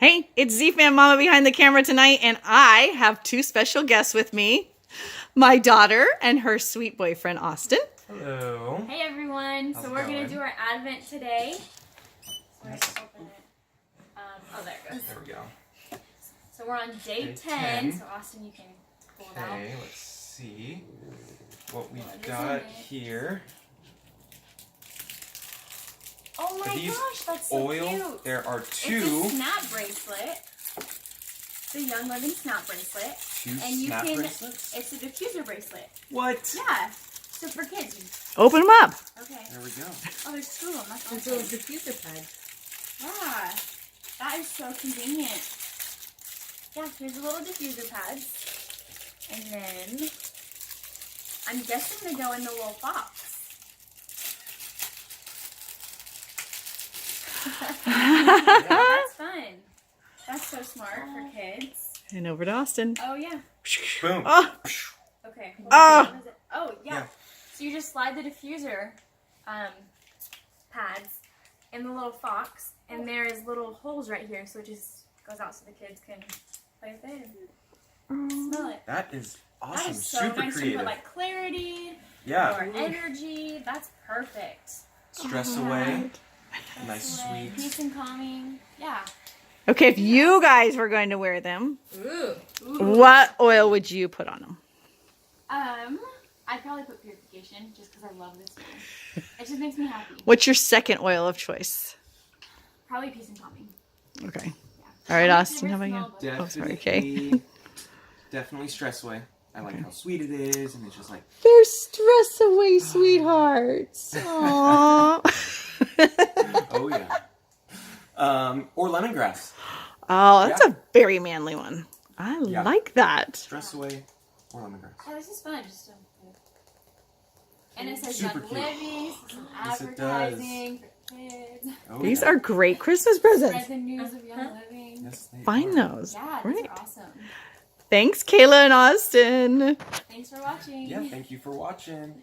Hey, it's Z-Fan Mama behind the camera tonight, and I have two special guests with me. My daughter and her sweet boyfriend, Austin. Hello. Hey everyone. How's So it we're going going? to do our Advent today. So we're just open it. Oh, there it goes. There we go. So we're on day Day 10. 10. So Austin, you can pull it out. Okay, let's see what we've What is got in it? here. Oh my Are these gosh, that's so oil? cute. There are It's two. a snap bracelet. It's a Young Living snap bracelet. Two And you snap can, bracelets. it's a diffuser bracelet. What? Yeah. So for kids. Open them up. Okay. There we go. Oh, there's two of them. That's It's a awesome. diffuser pad. Yeah. That is so convenient. Yeah, here's a little diffuser pads. And then I'm guessing they go in the little box. That's fun. That's so smart for kids. And over to Austin. Oh yeah. Boom. Oh, Okay. Oh. What is it? Oh yeah. Yeah. So you just slide the diffuser pads in the little fox, and there is little holes right here, so it just goes out so the kids can play with it and smell it. That is That awesome. is so Super nice. You creative. put like clarity Yeah. or energy. That's perfect. Stress Oh, away. Stress Nice, away, sweet. peace and calming. Yeah. okay, if you guys were going to wear them, Ooh. what oil would you put on them? I'd probably put purification just because I love this one. It just makes me happy. What's your second oil of choice? Probably peace and calming. Okay. Yeah. All right, My Austin, how favorite about you? smell, but- Oh, sorry, Kay. Definitely stress away. I like how sweet it is, and it's just like, They're stress away, sweethearts. Aww. oh yeah. Or lemongrass. Oh, that's Yeah. a very manly one. I Yeah. like that. Stress away or lemongrass. Oh, this is fun. Just and it says Super Young cute. Living, some Yes, it does. advertising for kids. Oh, These yeah. are great Christmas Spread presents. the news of Young Living. Yes, they Find are. those. Yeah, these Great. are awesome. Thanks, Kayla and Austin. Thanks for watching. Yeah, thank you for watching.